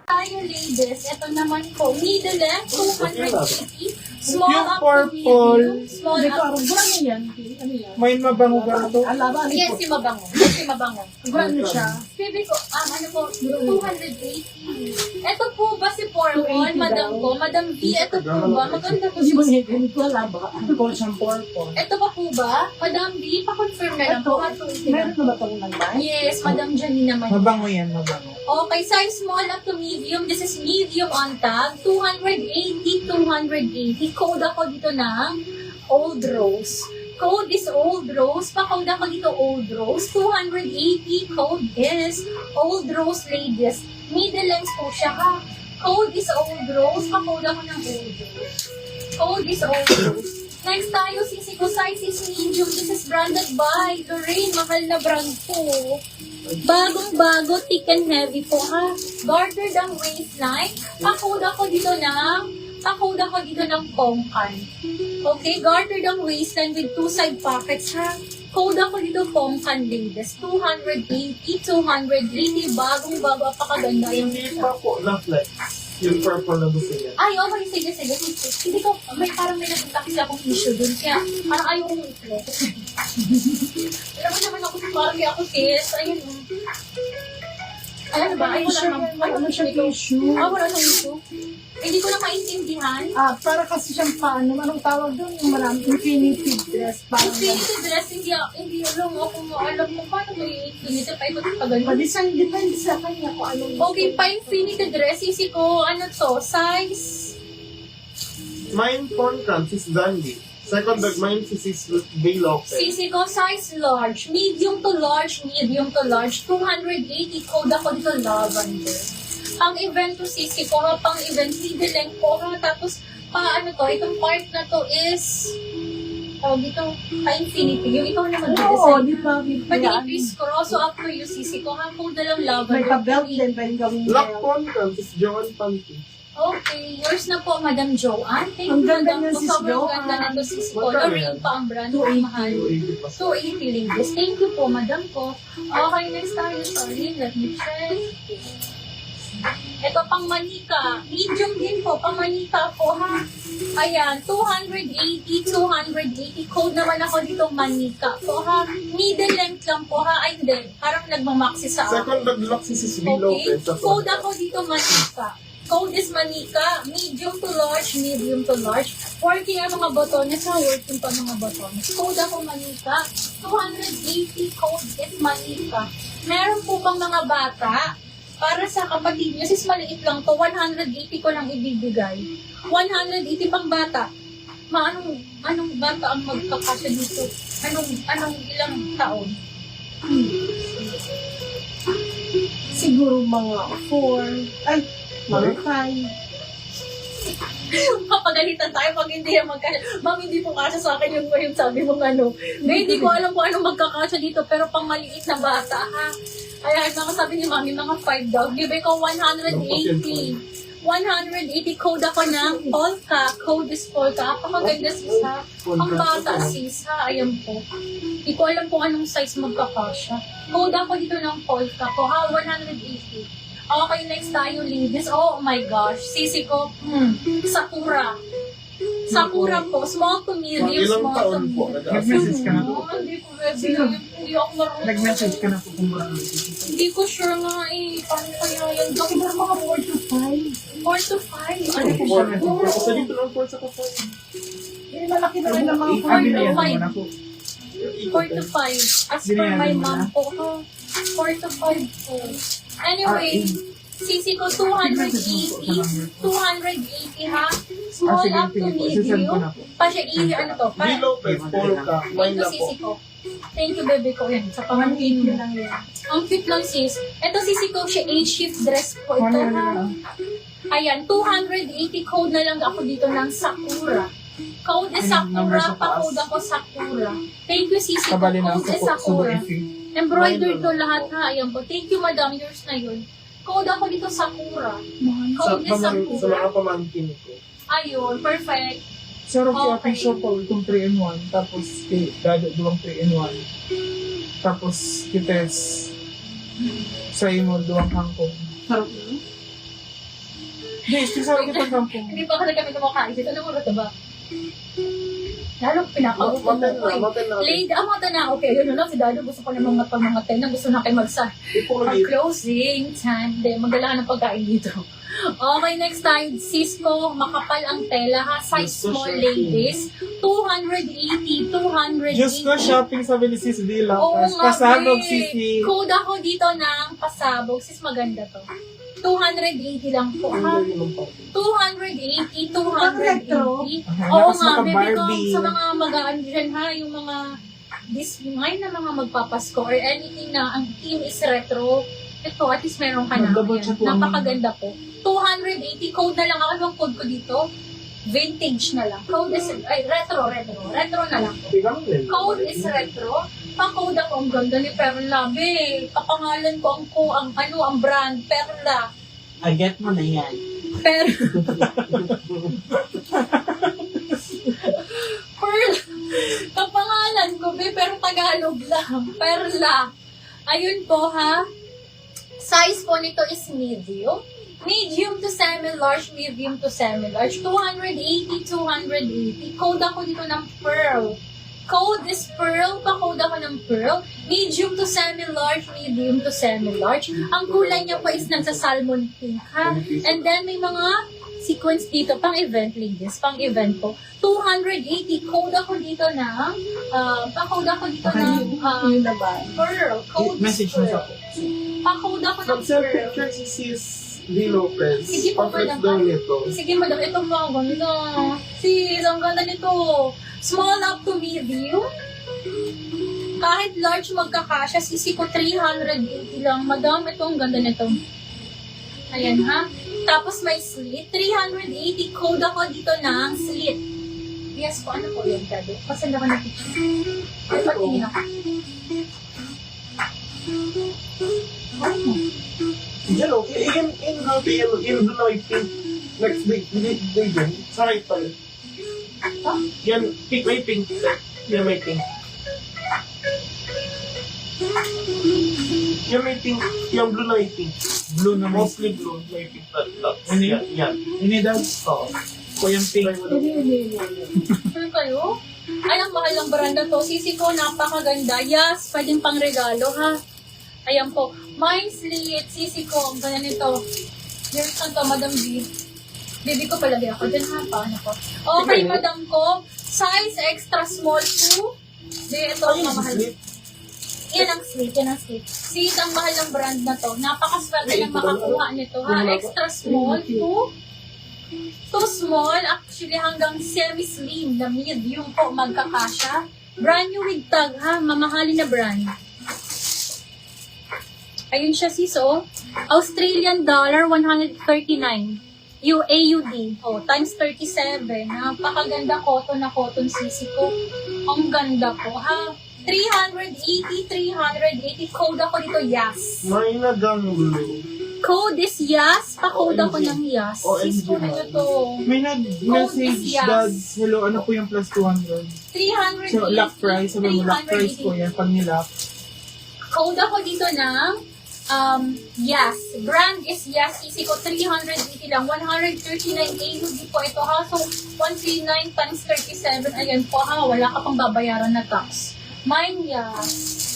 Tayo ladies, ito naman po, middle length, 280, small Yung up to purple. medium, small Hindi ko up alam. Brand yan. Ano yan? May mabango ba ito? Alaba. Yes, si Mabango. Yes, si Mabango. Brand siya. Baby ko, ano po, 280. Ito po ba si Pormon, 280 Madam daw. ko? Madam V, ito po ba? Maganda po Hindi mo siya. ganito alaba. Purple siyang purple. Ito pa po ba? Madam V, pa-confirm na lang Ito, po. 280 meron lang. na ba itong naman? Yes, Madam Janine naman. Mabango yan, mabango. Okay, size small up to medium. This is medium on tag. 280, 280. Code ako dito ng Old Rose. Code is Old Rose. Pa-code ako dito Old Rose. 280. Code is Old Rose ladies. Middle length po siya ha. Code is Old Rose. Pa-code ako ng Old Rose. Code is Old Rose. Next tayo, sisi ko size is medium. This is branded by Lorraine. Mahal na brand po. Bagong-bago, thick and heavy po ha. Gartered ang waistline. Pa-code ako dito ng pongkan. Okay, gartered ang waistline with two side pockets ha. Code ako dito pongkan ladies. 280, 280. Bagong-bago, apakaganda yung Hindi pa po na flex. Yung purple na gusto niya. ay, okay, sige. Hindi ko, parang may nakita kasi akong issue dun. Kaya, parang ayaw kong i-flex. Alam mo naman ako, parang may ako sis. Ayun. Alam ba? Ay, wala naman. Ano siya tissue? Wala nang issue. Hindi ko na maintindihan. Para kasi siyang paano, anong tawag doon? Yung maraming infinity dress. Parang Infinity dress, hindi alam ako alam mo paano may infinity pa ito pa ganun. Padisan, depende sa kanya kung anong Okay, pa infinity dress, sisi ko, ano to, size? Mine Pongkan, sis Dandy. Second bag, mine sis Bay Lopez. Sisi ko, size large, medium to large, 280, code ako dito lavender. Pang event to sisi ko, pang event middle length ko, tapos pa ano to, itong part na to is, dito, pa-infinity, yung ikaw na Oo, mag-design. di ba? Pwede i-twist ko, so up to you, sisi ko, code na lang May lavender. pa-belt din, pwede gawin Black belt. Pongkan, sis Joan Panty. Okay, yours na po, Madam Joanne. Thank Ang you, ganda Madam. niya, Sis Sobrang Joanne. ganda na to, Sis ko. Magkano Lorraine yan? pa ang brand. 280. Mahal. 280 pa. 280 ladies. Thank you po, Madam ko. Okay, next tayo. Sorry, let me check. Ito pang manika. Medium din po, pang manika po ha. Ayan, 280, 280. Code naman ako dito manika po ha. Middle length lang po ha. Ay, hindi. Parang nagmamaxi sa akin. Second bag lock sis Bay Okay. Lopez. sa Code Pongkan. ako dito manika. Code is manika. Medium to large, medium to large. Working ang mga botones ha. Working pa mga botones. Code ako manika. 280 code is manika. Meron po bang mga bata? Para sa kapatid niyo, sis maliit lang to, 180 ko lang ibibigay. 180 pang bata. Anong bata ang magkakasya dito? Anong ilang taon? Siguro mga 4, ay, mga 5. Papagalitan tayo pag hindi yan magkasya. Ma'am, hindi po kasya sa akin yung sabi mong ano. Hindi ko alam kung anong magkakasya dito, pero pang maliit na bata, ha? Kaya nakasabi ni Mami, mga 5 daw. Bibay ko 180. 180 code ako ng polka. Code is polka. Apakaganda sis ha. Ang bata sis ha. Ayan po. Hindi ko alam kung anong size magkakasya. Code ako dito ng polka ko ha. 180. Okay, next tayo ladies. Oh my gosh. Sisi ko. Sakura. Sakura po. Small to medium. Ilang Small taon to po? medium. Nag-message ka na po? Hindi ko ready. Hindi ako marunong. Nag-message ka na po kung ba? Hindi ko sure nga eh. Paano kaya yan? Siguro mga 4 to 5. 4 to 5. Ano po siya? Kasi dito lang po sa kapal. Eh, malaki na rin ang mga Four to 4 five. na po. 4 to 5. As per my mom po, 4 to 5 po. Anyway, sisi ko 280. 280 ha. Small up to medium. Pa siya ano to? Bay Lopez, Polka. Mine Ito na po. sisi ko. Thank you, bebe ko. Yan, sa pamangkin mo lang yan. Ang cute lang, sis. Ito, sisi ko, siya age-shift dress po. Ito, ha. Ayan, 280 code na lang ako dito ng Sakura. Code is Sakura, pa-code ako Sakura. Thank you, sisi ko. Kabali na Code is sa Sakura. Embroidered to lahat, ha. Ayan po. Thank you, madam. Yours na yun. Code ako dito Sakura. Sa Code is Sakura. mga pamangkin ko. Ayun, perfect. Sarap yung Okay. ating shopper, itong 3-in-1, tapos dada duwang 3-in-1. Tapos kites sa imo duwang hangkong. Sarap na. Yes, kasi kita sampo. Hindi pa kasi kami kumakain. Ano mo ito ba? Lalo pinakagutom Maten na. Lady, mata na. Okay, yun na. Si Dado gusto ko namang matay na. Gusto na kayo Ipong closing time. Hindi, magdala ng pagkain dito. Okay, next tayo. Cisco, makapal ang tela ha. Size small ladies. 280, 280. Diyos ko, shopping sa Belisis Villa. Oo nga, Pasabog babe. City. Code ako dito ng pasabog. Sis, maganda to. 280 lang po ha. 280, 280. retro. Oo Lakas nga, baby ko, maka-Barbie. sa mga magaan dyan ha, yung mga ngayon na mga magpapasko or anything na ang theme is retro, ito, at least meron ka na. Double Ayan, check po. napakaganda po. 280, code na lang ako. Anong code ko dito? Vintage na lang. Code is, retro na lang po. Code is retro. Pa-code ako, ang ganda ni Perla. Be, kapangalan ko ang brand, Perla. Get mo na yan. Pearl. Kapangalan ko, be, pero Tagalog lang. Perla. Ayun po, ha. Size po nito is medium. Medium to semi-large, medium to semi-large. 280, 280. Code ako dito ng pearl. Code is pearl. Pa-code ako ng pearl. Medium to semi-large, medium to semi-large. Ang kulay niya po is nasa salmon pink, ha? And then may mga sequence dito, pang-event, ladies. Pang-event po. 280. Code ako dito ng, pa-code ako dito ng Yung laban. pearl. Code is Message mo sa pearl. Pa-code ako ng Mag-send pearl. picture si Sis D. Lopez. Sige po, Pa-flex madam. daw nito. Sige, madam, ito mga ganda. Sis, ang ganda nito. Small up to medium. Kahit large magkakasya, sisi ko 380 lang. Madam, ito ang ganda nito. Ayan ha. Tapos may slit. 380. Code ako dito ng slit. Yes po, ano po yun, Dado? Pasend ako ng picture. Ay, patingin ako. Diyan o, in blue na may pink. Next day dyan. Sa right pala. Yan, pink, may pink. Yan may pink. Yan may pink. Yung blue na may pink. Blue na mo. Mostly blue, may pink dots. Ano Yan, yan. Ini daw. Oo. Ko yung pink. Ano kayo? Ay, ang mahal ng branda to. Sisi ko, napakaganda. Yes, pwedeng pang regalo, ha? Ayan po. Mine slit. Sisi ko, ang ganda nito. Here's na to, Madam B. Baby ko palagi ako. Diyan ha, paano ko? Okay, Madam ko. Size extra small 2. Di, ito ang mamahal. Yan ang slit, yan ang slit. Sis, ang mahal ng brand na to. Napakaswerte ng makakuha nito, ha? Extra small 2. Too small, actually hanggang semi-slim na medium po magkakasya. Brand new with tag ha, mamahalin na brand. Ayun siya sis, oh. Australian dollar, 139. AUD, oh, times 37. Napakaganda cotton na cotton sisi ko. Ang ganda po ha. 380, 380. Code ako dito, yes. May nagang blue. Code is yes. Pa-code ako OMG. ng yes. OMG Sis ko na to. May nag-message yes. dads. Hello, ano po yung plus 200? 380. So, lock price. Sabi mo, lock price po yan. Pag nilock. Code ako dito ng yes. Brand is yes. Easy ko 380 lang. 139 AUD po ito ha. So, 139 times 37. Ayan po ha. Wala ka pang babayaran na tax. Mine yes.